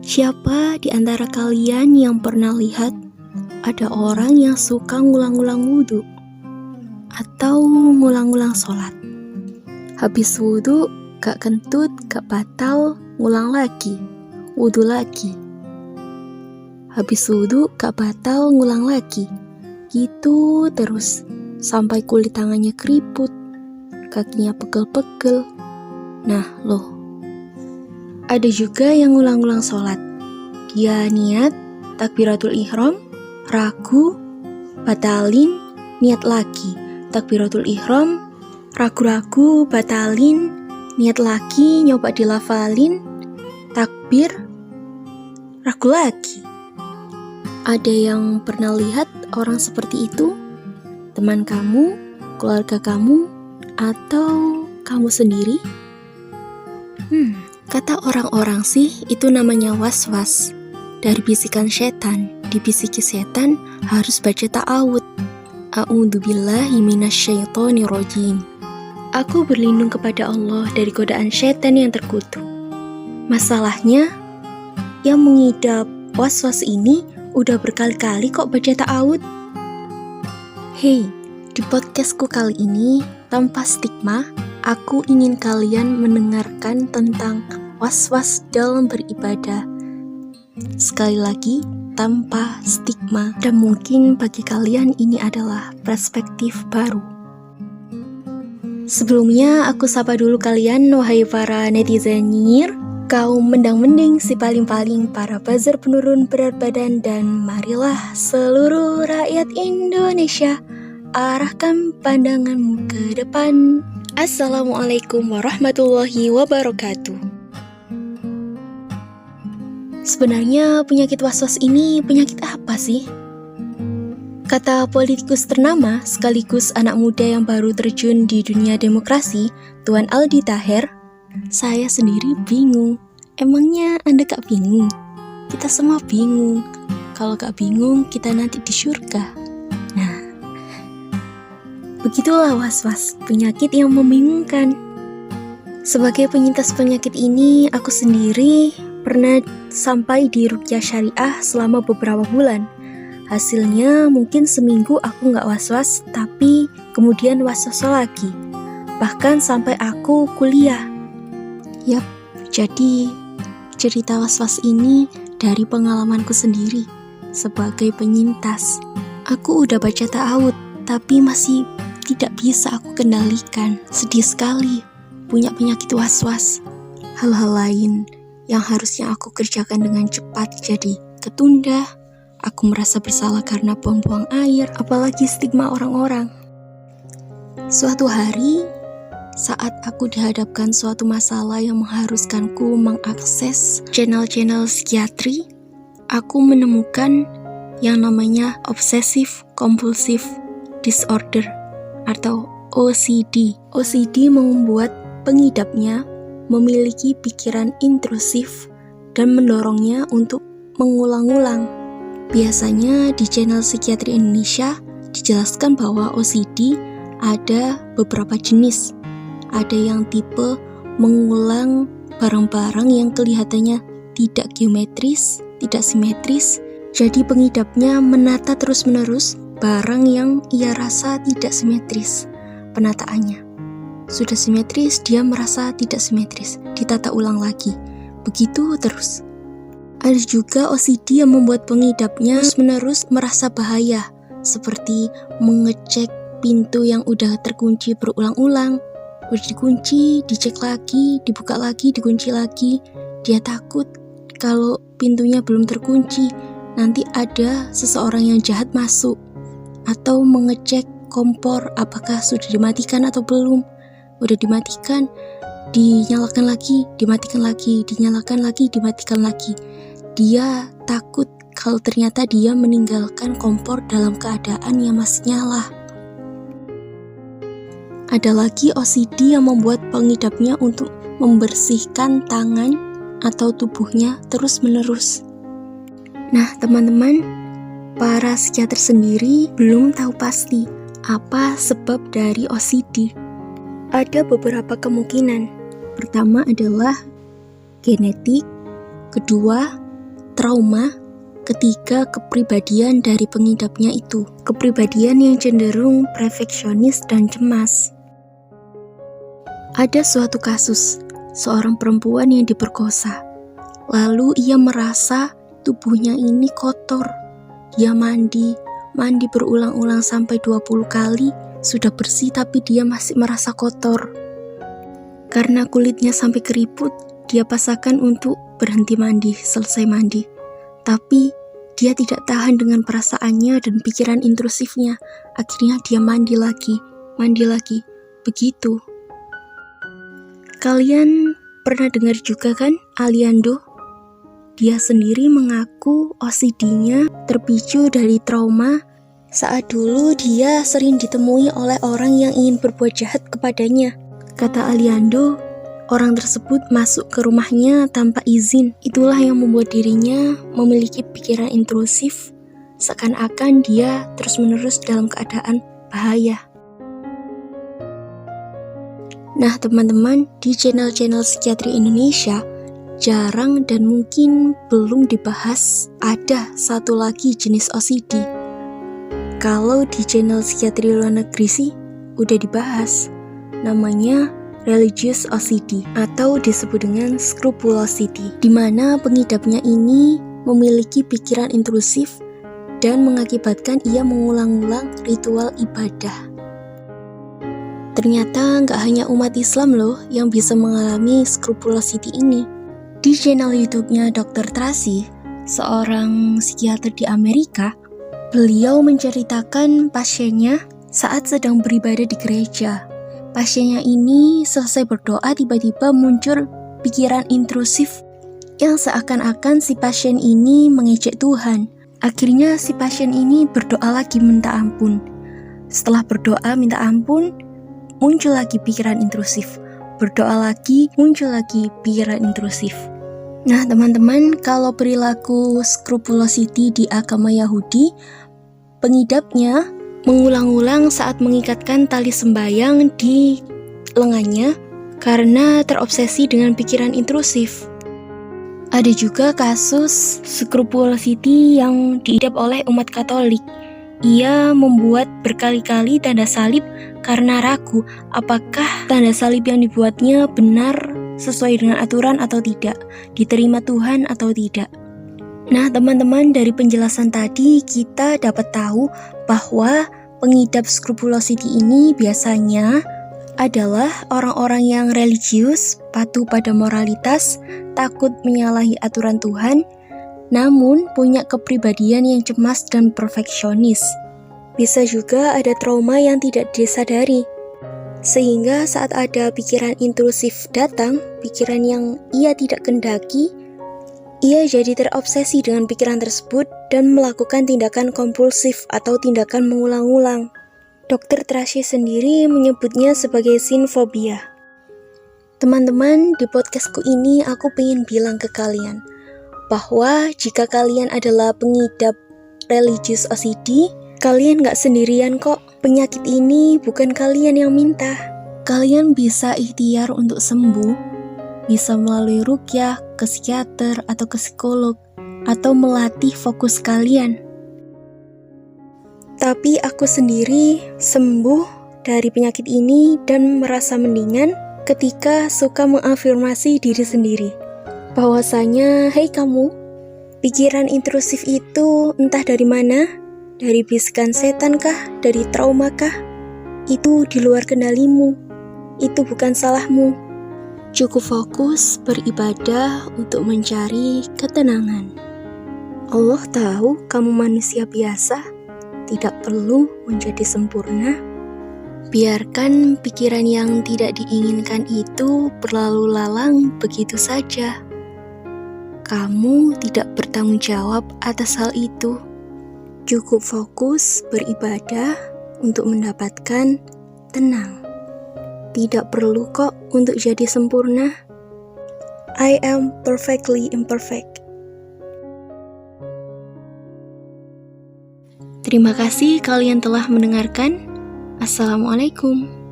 Siapa di antara kalian yang pernah lihat ada orang yang suka ngulang-ngulang wudhu atau ngulang-ngulang sholat? Habis wudhu, gak kentut, gak batal, ngulang lagi, wudhu lagi. Habis wudhu, gak batal, ngulang lagi. Gitu terus, sampai kulit tangannya keriput, kakinya pegel-pegel. Nah loh, ada juga yang ngulang-ngulang sholat. Dia niat, takbiratul ihram, ragu, batalin, niat lagi. Takbiratul ihram, ragu-ragu, batalin, niat lagi, nyoba dilafalin, takbir, ragu lagi. Ada yang pernah lihat orang seperti itu? Teman kamu, keluarga kamu, atau kamu sendiri? Kata orang-orang sih itu namanya was-was. Dari bisikan setan, dibisiki setan harus baca ta'awud. A'udzubillahi minasyaitonirrajim. Aku berlindung kepada Allah dari godaan setan yang terkutuk. Masalahnya, yang mengidap was-was ini udah berkali-kali kok baca ta'awud. Hey, di podcastku kali ini, tanpa stigma, aku ingin kalian mendengarkan tentang was-was dalam beribadah. Sekali lagi, tanpa stigma. Dan mungkin bagi kalian ini adalah perspektif baru. Sebelumnya, aku sapa dulu kalian, wahai para netizen nyinyir, kaum mendang-mending, si paling-paling, para buzzer penurun berat badan, dan marilah seluruh rakyat Indonesia, arahkan pandanganmu ke depan. Assalamualaikum warahmatullahi wabarakatuh. Sebenarnya penyakit was-was ini penyakit apa sih? Kata politikus ternama sekaligus anak muda yang baru terjun di dunia demokrasi, Tuan Aldi Taher, saya sendiri bingung. Emangnya Anda gak bingung? Kita semua bingung. Kalau gak bingung, kita nanti di surga. Nah, begitulah was-was, penyakit yang membingungkan. Sebagai penyintas penyakit ini, aku sendiri pernah sampai di ruqyah syariah selama beberapa bulan. Hasilnya mungkin seminggu aku gak was-was, tapi kemudian was-was lagi. Bahkan sampai aku kuliah. Yap, jadi cerita was-was ini dari pengalamanku sendiri sebagai penyintas. Aku udah baca ta'awud, tapi masih tidak bisa aku kendalikan. Sedih sekali punya penyakit was-was. Hal-hal lain yang harusnya aku kerjakan dengan cepat jadi ketunda. Aku merasa bersalah karena buang-buang air, apalagi stigma orang-orang. Suatu hari, saat aku dihadapkan suatu masalah yang mengharuskanku mengakses channel-channel psikiatri, aku menemukan yang namanya Obsessive Compulsive Disorder atau OCD. OCD membuat pengidapnya memiliki pikiran intrusif dan mendorongnya untuk mengulang-ulang. Biasanya di channel psikiatri Indonesia dijelaskan bahwa OCD ada beberapa jenis. Ada yang tipe mengulang barang-barang yang kelihatannya tidak geometris, tidak simetris. Jadi pengidapnya menata terus-menerus barang yang ia rasa tidak simetris penataannya. Sudah simetris, dia merasa tidak simetris, ditata ulang lagi. Begitu terus. Ada juga OCD yang membuat pengidapnya terus-menerus merasa bahaya, seperti mengecek pintu yang udah terkunci berulang-ulang. Udah dikunci, dicek lagi, dibuka lagi, dikunci lagi. Dia takut kalau pintunya belum terkunci, nanti ada seseorang yang jahat masuk. Atau mengecek kompor apakah sudah dimatikan atau belum. Udah dimatikan, dinyalakan lagi, dimatikan lagi, dinyalakan lagi, dimatikan lagi. Dia takut kalau ternyata dia meninggalkan kompor dalam keadaan yang masih nyala. Ada lagi OCD yang membuat pengidapnya untuk membersihkan tangan atau tubuhnya terus-menerus. Nah, teman-teman, para psikiater sendiri belum tahu pasti apa sebab dari OCD. Ada beberapa kemungkinan. Pertama adalah genetik, kedua trauma ketiga kepribadian dari pengidapnya itu. Kepribadian yang cenderung perfeksionis dan cemas. Ada suatu kasus, seorang perempuan yang diperkosa. Lalu ia merasa tubuhnya ini kotor. Dia mandi berulang-ulang sampai 20 kali, sudah bersih tapi dia masih merasa kotor. Karena kulitnya sampai keriput, dia paksakan untuk berhenti mandi, selesai mandi. Tapi dia tidak tahan dengan perasaannya dan pikiran intrusifnya. Akhirnya dia mandi lagi, begitu. Kalian pernah dengar juga kan Aliando? Dia sendiri mengaku OCD-nya terpicu dari trauma saat dulu dia sering ditemui oleh orang yang ingin berbuat jahat kepadanya. Kata Aliando, orang tersebut masuk ke rumahnya tanpa izin. Itulah yang membuat dirinya memiliki pikiran intrusif, seakan-akan dia terus-menerus dalam keadaan bahaya. Nah teman-teman, di channel-channel psikiatri Indonesia jarang dan mungkin belum dibahas ada satu lagi jenis OCD. Kalau di channel psikiatri luar negeri sih udah dibahas, namanya religious OCD atau disebut dengan scrupulosity, di mana pengidapnya ini memiliki pikiran intrusif dan mengakibatkan ia mengulang-ulang ritual ibadah. Ternyata nggak hanya umat Islam loh yang bisa mengalami scrupulosity ini. Di channel YouTube-nya Dr. Tracy, seorang psikiater di Amerika, beliau menceritakan pasiennya saat sedang beribadah di gereja. Pasiennya ini selesai berdoa tiba-tiba muncul pikiran intrusif yang seakan-akan si pasien ini mengejek Tuhan. Akhirnya si pasien ini berdoa lagi minta ampun. Setelah berdoa minta ampun, muncul lagi pikiran intrusif. Berdoa lagi, muncul lagi pikiran intrusif. Nah teman-teman, kalau perilaku scrupulosity di agama Yahudi, pengidapnya mengulang-ulang saat mengikatkan tali sembayang di lengannya karena terobsesi dengan pikiran intrusif. Ada juga kasus scrupulosity yang diidap oleh umat Katolik. Ia membuat berkali-kali tanda salib karena ragu apakah tanda salib yang dibuatnya benar sesuai dengan aturan atau tidak, diterima Tuhan atau tidak. Nah teman-teman, dari penjelasan tadi kita dapat tahu bahwa pengidap scrupulosity ini biasanya adalah orang-orang yang religius, patuh pada moralitas, takut menyalahi aturan Tuhan, namun punya kepribadian yang cemas dan perfeksionis. Bisa juga ada trauma yang tidak disadari, sehingga saat ada pikiran intrusif datang, pikiran yang ia tidak kendaki, ia jadi terobsesi dengan pikiran tersebut dan melakukan tindakan kompulsif atau tindakan mengulang-ulang. Dr. Tracy sendiri menyebutnya sebagai sinfobia. Teman-teman, di podcastku ini aku pengen bilang ke kalian bahwa jika kalian adalah pengidap religious OCD, kalian gak sendirian kok. Penyakit ini bukan kalian yang minta. Kalian bisa ikhtiar untuk sembuh, bisa melalui ruqyah, ke psikiater atau ke psikolog, atau melatih fokus kalian. Tapi aku sendiri sembuh dari penyakit ini dan merasa mendingan ketika suka mengafirmasi diri sendiri. Bahwasanya, hei kamu, pikiran intrusif itu entah dari mana, dari bisikan setan kah, dari trauma kah, itu di luar kendalimu, itu bukan salahmu. Cukup fokus beribadah untuk mencari ketenangan. Allah tahu kamu manusia biasa, tidak perlu menjadi sempurna. Biarkan pikiran yang tidak diinginkan itu berlalu lalang begitu saja. Kamu tidak bertanggung jawab atas hal itu. Cukup fokus beribadah untuk mendapatkan tenang. Tidak perlu kok untuk jadi sempurna. I am perfectly imperfect. Terima kasih kalian telah mendengarkan. Assalamualaikum.